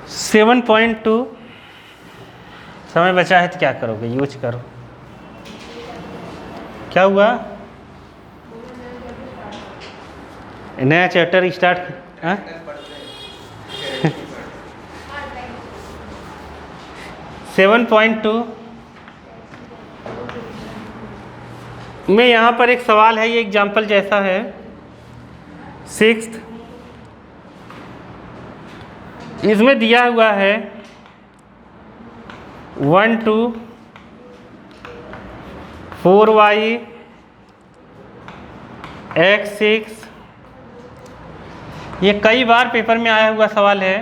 7.2 समय बचा है तो क्या करोगे, यूज करो। क्या हुआ, नया चैप्टर स्टार्ट? 7.2 में यहाँ पर एक सवाल है, ये एग्जाम्पल जैसा है। 6th इसमें दिया हुआ है 1 2 4y x6। ये कई बार पेपर में आया हुआ सवाल है।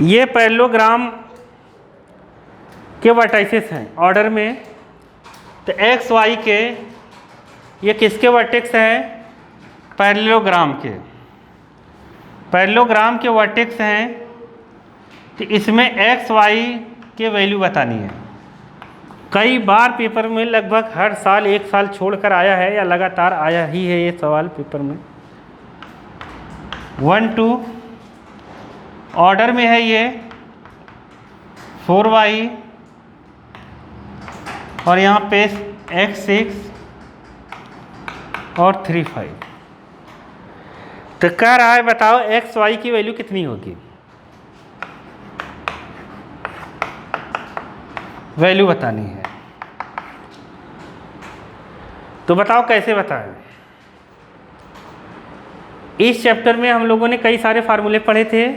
ये पैरेललोग्राम के वर्टाइसेस हैं ऑर्डर में, तो एक्स वाई के ये किसके वर्टेक्स हैं, पैरेललोग्राम के। पैरेललोग्राम के वर्टेक्स हैं, तो इसमें एक्स वाई के वैल्यू बतानी है। कई बार पेपर में लगभग हर साल, एक साल छोड़कर आया है या लगातार आया ही है ये सवाल पेपर में। 1 2 ऑर्डर में है ये 4y और यहाँ पे x6 और 3 5। तो कह रहा है बताओ एक्स वाई की वैल्यू कितनी होगी, वैल्यू बतानी है। तो बताओ कैसे बताएं। इस चैप्टर में हम लोगों ने कई सारे फार्मूले पढ़े थे।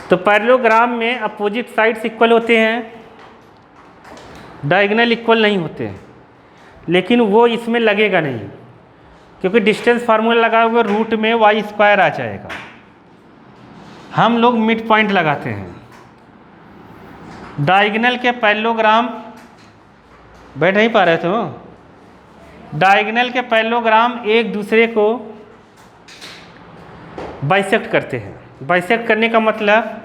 तो पैरेललोग्राम में अपोजिट साइड्स इक्वल होते हैं, डायगोनल इक्वल नहीं होते हैं, लेकिन वो इसमें लगेगा नहीं, क्योंकि डिस्टेंस फार्मूला लगा हुआ रूट में y² आ जाएगा। हम लोग मिड पॉइंट लगाते हैं। डायगोनल के पैरेललोग्राम, बैठ नहीं पा रहे थे वो, डायगोनल के पैरेललोग्राम एक दूसरे को बाइसेक्ट करते हैं। बाइसेक्ट करने का मतलब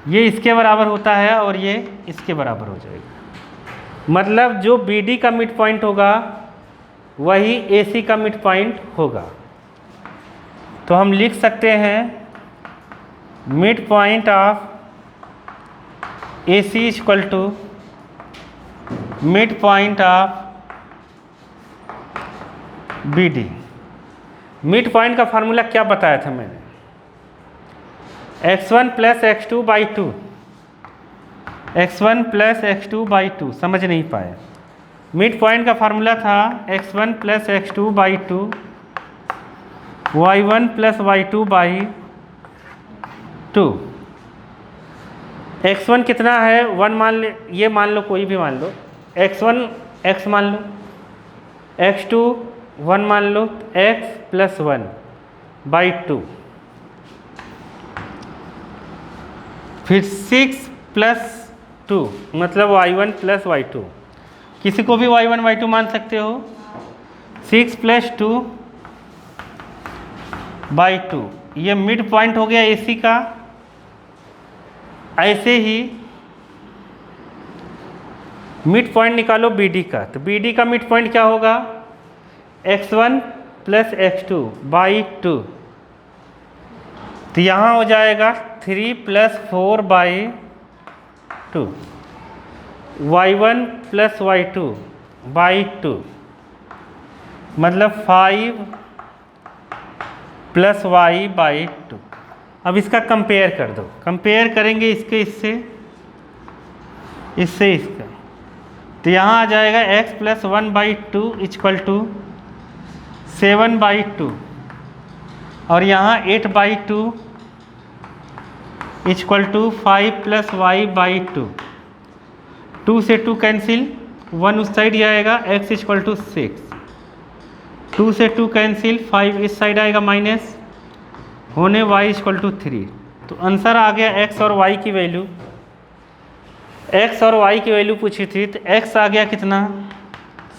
ये इसके बराबर होता है और ये इसके बराबर हो जाएगा। मतलब जो BD का मिड पॉइंट होगा वही AC का मिड पॉइंट होगा। तो हम लिख सकते हैं mid point of AC equal to mid point of BD। Mid point का फार्मूला क्या बताया था मैंने, x1 plus x2 by 2। x1 plus x2 by 2 समझ नहीं पाए। मिड पॉइंट का फार्मूला था x1 plus x2 by 2, y1 plus y2 by 2। x1 कितना है, 1 मान ले, ये मान लो, कोई भी मान लो। x1 x मान लो, x2 1 मान लो, x प्लस 1 बाई 2। फिर 6 प्लस 2 मतलब y1 प्लस y2। किसी को भी y1 y2 मान सकते हो। 6 प्लस 2 बाई 2, ये मिड पॉइंट हो गया AC का। ऐसे ही मिड पॉइंट निकालो BD का। तो BD का मिड पॉइंट क्या होगा, x1 प्लस x2 बाई 2। तो यहाँ हो जाएगा 3 plus 4 by 2, y1 plus y2 by 2 मतलब 5 प्लस y बाई 2। अब इसका कंपेयर कर दो। कंपेयर करेंगे इसके इससे, इससे इसका। तो यहाँ आ जाएगा x plus 1 by 2 equal to 7 by 2 और यहाँ 8 by 2 equal to 5 plus y by 2। 2 से 2 कैंसिल, 1 उस साइड आएगा, x इक्वल टू 6। 2 से 2 कैंसिल, 5 इस साइड आएगा माइनस, होने y इक्वल टू 3। तो आंसर आ गया x और y की वैल्यू। x और y की वैल्यू पूछी थी, तो x आ गया कितना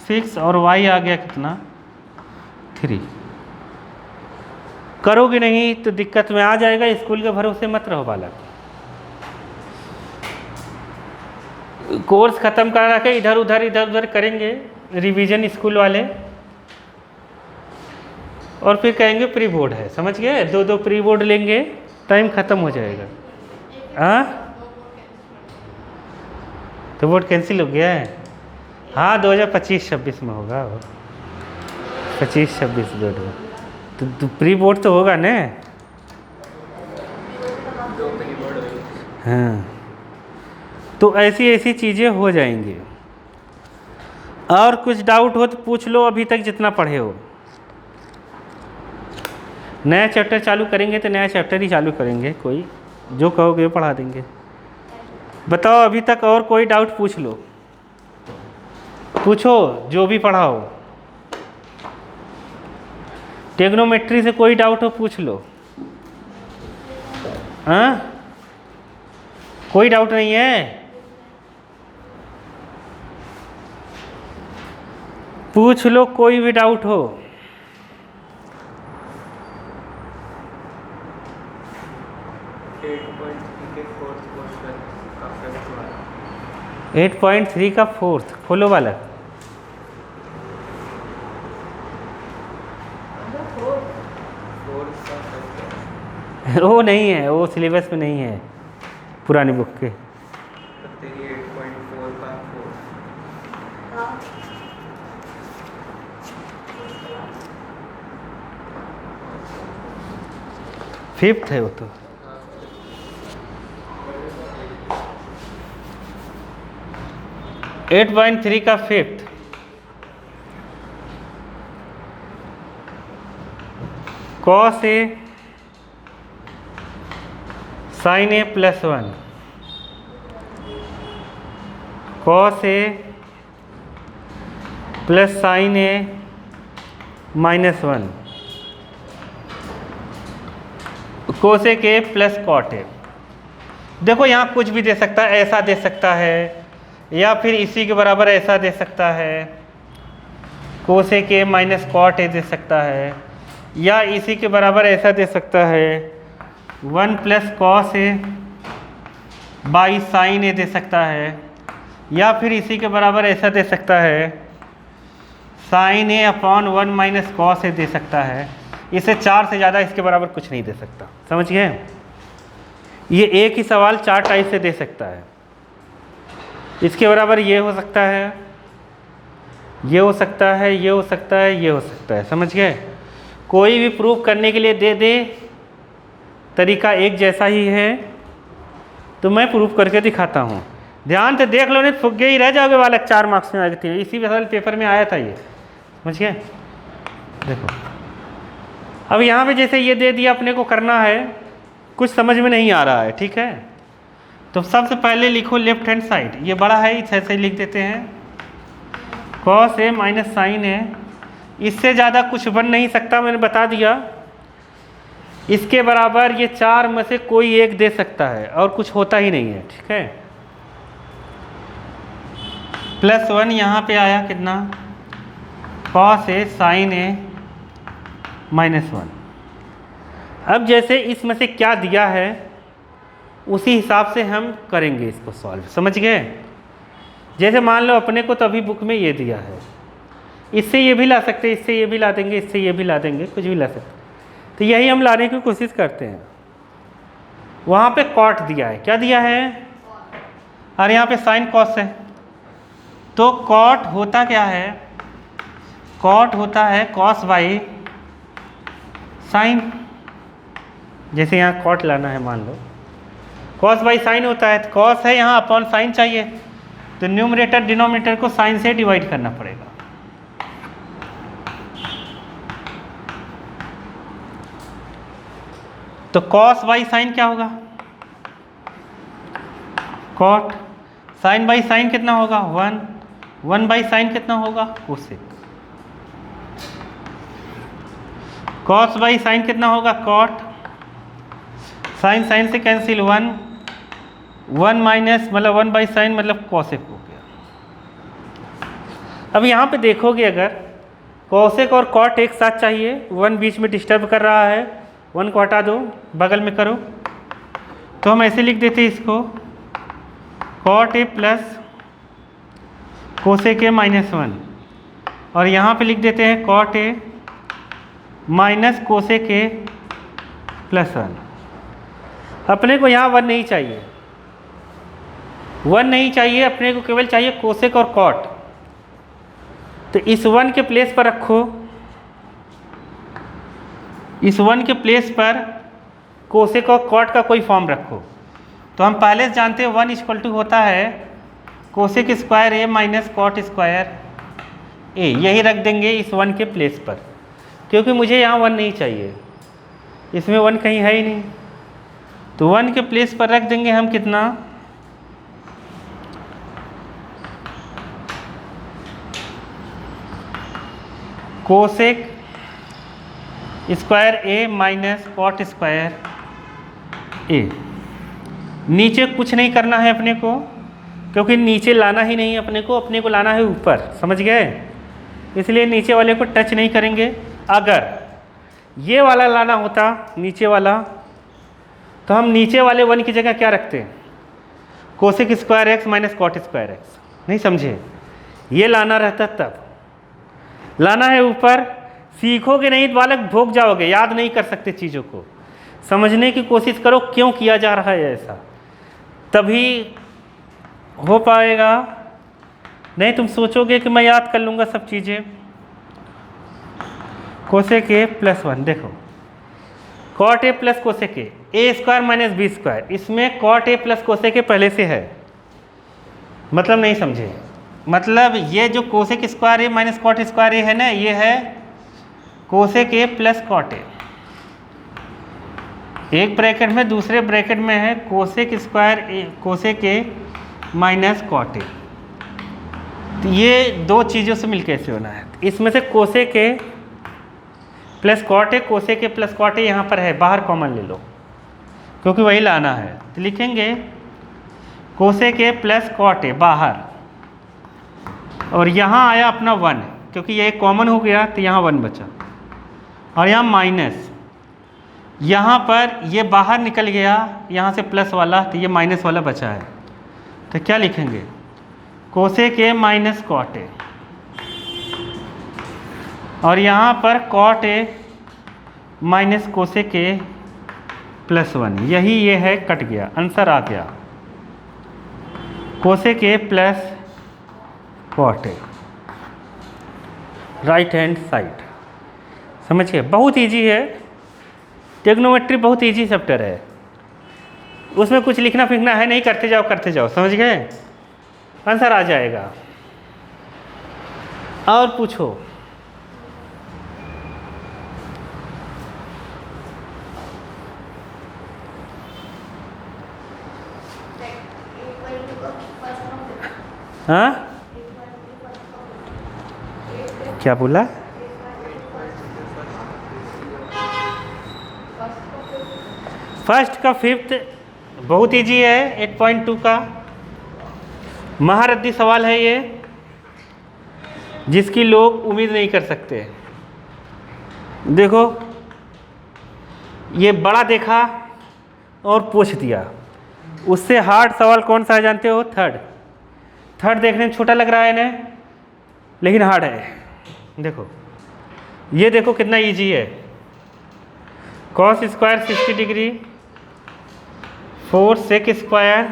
6 और y आ गया कितना 3। करोगे नहीं तो दिक्कत में आ जाएगा। स्कूल के भरोसे मत रहो बालक। कोर्स ख़त्म करा के इधर उधर करेंगे रिवीजन स्कूल वाले। और फिर कहेंगे प्री बोर्ड है। समझ गए? दो दो प्री बोर्ड लेंगे, टाइम ख़त्म हो जाएगा। हाँ, तो बोर्ड कैंसिल हो गया है। हाँ, 2025-26 में होगा, 25-26 बोर्ड में तो प्री बोर्ड तो होगा ना। हाँ, तो ऐसी ऐसी चीज़ें हो जाएंगी। और कुछ डाउट हो तो पूछ लो, अभी तक जितना पढ़े हो। नया चैप्टर चालू करेंगे तो नया चैप्टर ही चालू करेंगे, कोई जो कहोगे पढ़ा देंगे। बताओ अभी तक और कोई डाउट पूछ लो, पूछो जो भी पढ़ा हो। ट्रिग्नोमेट्री से कोई डाउट हो पूछ लो। हाँ, कोई डाउट नहीं है? पूछ लो कोई भी डाउट हो। 8.3 का फोर्थ खोलो वाला। वो नहीं है, वो सिलेबस में नहीं है पुरानी बुक के। 8.4 का फिफ्थ है वो तो। 8.3 का fifth. Cos A sine A plus 1, cos A plus sine A minus 1, cosec A plus cot A. देखो यहाँ कुछ भी दे सकता है, ऐसा दे सकता है या फिर इसी के बराबर ऐसा दे सकता है, cosec A minus cot A दे सकता है, या इसी के बराबर ऐसा दे सकता है 1 plus cos A by sine A दे सकता है, या फिर इसी के बराबर ऐसा दे सकता है sign A upon 1 minus cos A दे सकता है। इसे 4 से ज़्यादा इसके बराबर कुछ नहीं दे सकता। समझ गए? ये एक ही सवाल 4 टाइप से दे सकता है। इसके बराबर ये हो सकता है, ये हो सकता है, ये हो सकता है, ये हो सकता है। समझ गए? कोई भी प्रूफ करने के लिए दे दे, तरीका एक जैसा ही है, तो मैं प्रूफ करके दिखाता हूँ। ध्यान से देख लो, नहीं तो फुग्गे ही रह जाओगे। वाला 4 मार्क्स में आ गए थे, इसी साल पेपर में आया था ये। समझ गए? देखो अब यहाँ पे जैसे ये दे दिया, अपने को करना है, कुछ समझ में नहीं आ रहा है, ठीक है? तो सबसे पहले लिखो लेफ्ट हैंड साइड, ये बड़ा है, इसे ऐसे लिख देते हैं कॉस ए माइनस साइन ए। इससे ज़्यादा कुछ बन नहीं सकता, मैंने बता दिया। इसके बराबर ये 4 में से कोई एक दे सकता है और कुछ होता ही नहीं है, ठीक है? प्लस 1 यहाँ पे आया कितना, cos A sine A minus 1। अब जैसे इसमें से क्या दिया है उसी हिसाब से हम करेंगे इसको सॉल्व। समझ गए? जैसे मान लो अपने को तो अभी बुक में ये दिया है, इससे ये भी ला सकते, इससे ये भी ला देंगे, इससे ये भी ला देंगे, कुछ भी ला सकते। तो यही हम लाने की कोशिश करते हैं। वहाँ पे कॉट दिया है, क्या दिया है, और यहाँ पे साइन कॉस है। तो कॉट होता क्या है, कॉट होता है कॉस बाई साइन। जैसे यहाँ कॉट लाना है, मान लो कॉस बाई साइन होता है, तो कॉस है यहाँ अपॉन साइन चाहिए, तो न्यूमरेटर डिनोमिनेटर को साइन से डिवाइड करना पड़ेगा। तो कॉस बाई साइन क्या होगा, कॉट। साइन बाई साइन कितना होगा 1, 1 बाई साइन कितना होगा कोसेक। कॉस बाई साइन कितना होगा कॉट। साइन साइन से कैंसिल 1, 1 माइनस मतलब 1 बाई साइन मतलब कॉसेक हो गया। अब यहाँ पे देखोगे अगर कॉसेक और कॉट एक साथ चाहिए, 1 बीच में डिस्टर्ब कर रहा है, 1 को हटा दो, बगल में करो, तो हम ऐसे लिख देते हैं इसको cot A plus cosec A minus 1, और यहाँ पे लिख देते हैं cot A minus cosec A plus 1। अपने को यहाँ 1 नहीं चाहिए, 1 नहीं चाहिए, अपने को केवल चाहिए कोसेक और कॉट। तो इस 1 के प्लेस पर रखो, इस 1 के प्लेस पर कोसेक और कॉट का कोई फॉर्म रखो। तो हम पहले से जानते हैं 1 इक्वल टू होता है cosec square A minus cot square ए। यही रख देंगे इस 1 के प्लेस पर, क्योंकि मुझे यहाँ 1 नहीं चाहिए, इसमें 1 कहीं है ही नहीं। तो 1 के प्लेस पर रख देंगे हम कितना, cosec square A minus cot square ए। नीचे कुछ नहीं करना है अपने को, क्योंकि नीचे लाना ही नहीं है अपने को लाना है ऊपर, समझ गए? इसलिए नीचे वाले को टच नहीं करेंगे। अगर ये वाला लाना होता नीचे वाला, तो हम नीचे वाले 1 की जगह क्या रखते हैं, cosec square x minus cot square x. नहीं समझे? ये लाना रहता तब लाना है ऊपर। सीखोगे नहीं तो बालक भोग जाओगे, याद नहीं कर सकते चीज़ों को। समझने की कोशिश करो क्यों किया जा रहा है ऐसा, तभी हो पाएगा। नहीं तुम सोचोगे कि मैं याद कर लूँगा सब चीज़ें। कोसेक ए प्लस 1, देखो cot A plus cosec A square minus B square. इसमें cot A plus cosec A पहले से है, मतलब नहीं समझे? मतलब ये जो cosec square A minus cot square A है ना, ये है cosec A plus cot A. एक ब्रैकेट में, दूसरे ब्रैकेट में है cosec square A cosec A minus cot A. तो ये दो चीज़ों से मिलकर ऐसे होना है। इसमें से cosec A plus cot A, cosec A plus cot A यहाँ पर है, बाहर कॉमन ले लो क्योंकि वही लाना है। तो लिखेंगे cosec A plus cot A बाहर, और यहाँ आया अपना 1, क्योंकि ये कॉमन हो गया तो यहाँ 1 बचा, और यहाँ माइनस, यहाँ पर ये बाहर निकल गया यहाँ से प्लस वाला, तो ये माइनस वाला बचा है। तो क्या लिखेंगे, cosec A minus cot A, और यहाँ पर cot A minus cosec A plus 1। यही ये है, कट गया, आंसर आ गया cosec A plus cot A, right hand side. समझ गए? बहुत इजी है, ट्रिग्नोमेट्री बहुत इजी चैप्टर है, उसमें कुछ लिखना फिखना है नहीं, करते जाओ, समझ गए? आंसर आ जाएगा। और पूछो। हाँ क्या बोला? फर्स्ट का फिफ्थ बहुत इजी है, 8.2 का महारथी सवाल है ये, जिसकी लोग उम्मीद नहीं कर सकते। देखो ये बड़ा देखा और पूछ दिया, उससे हार्ड सवाल कौन सा है जानते हो? थर्ड देखने में छोटा लग रहा है ना, लेकिन हार्ड है। देखो ये देखो कितना इजी है। Cos square 60 degree, 4 sec square,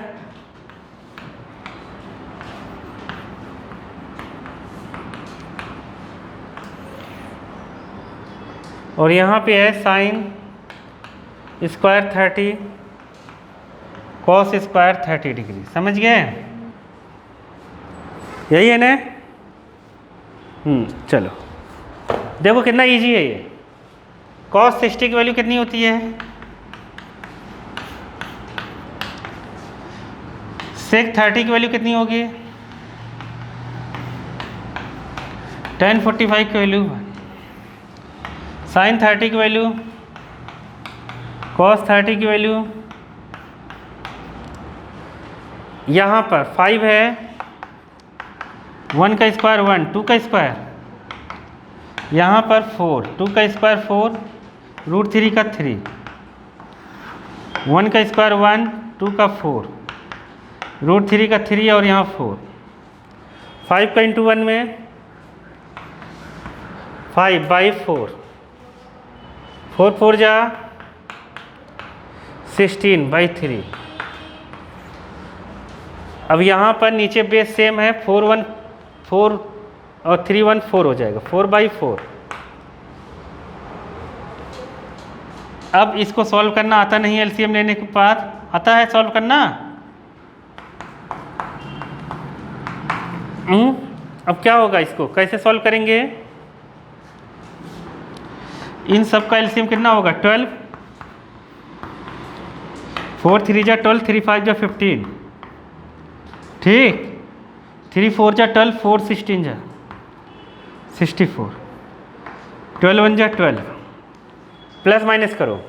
और यहाँ पे है sine square 30, cos square 30 degree. समझ गए? यही है ना? चलो देखो कितना इजी है ये। कॉस 60 की वैल्यू कितनी होती है? सेक 30 की वैल्यू कितनी होगी? tan 45 की वैल्यू, साइन 30 की वैल्यू, कॉस 30 की वैल्यू, यहाँ पर 5 है, 1 का स्क्वायर 1, 2 का स्क्वायर, यहाँ पर 4, 2 का स्क्वायर 4, √3 का 3, 1 का स्क्वायर 1, 2 का 4, √3 का 3, और यहाँ 4। 5 का इंटू 1 में 5/4, 4 4 जा 16/3। अब यहाँ पर नीचे बेस सेम है, 4 1 4 और 3 1 4 हो जाएगा, 4/4। अब इसको सॉल्व करना आता नहीं, एलसीएम लेने के बाद आता है सॉल्व करना। अब क्या होगा, इसको कैसे सॉल्व करेंगे? इन सब का एलसीएम कितना होगा? 12, 4 3 जा 12, 3 5 जा 15, ठीक, 3 4 जा 12, 4 16 जा 64, 12 1 जा 12, प्लस माइनस करो,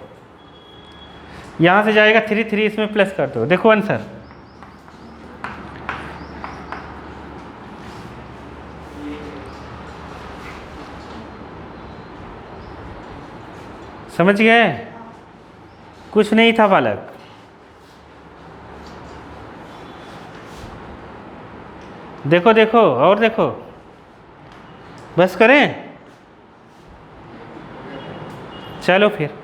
यहाँ से जाएगा 3 3, इसमें प्लस कर दो, देखो आंसर। समझ गए? कुछ नहीं था बालक। देखो देखो और देखो, बस करें, चलो फिर।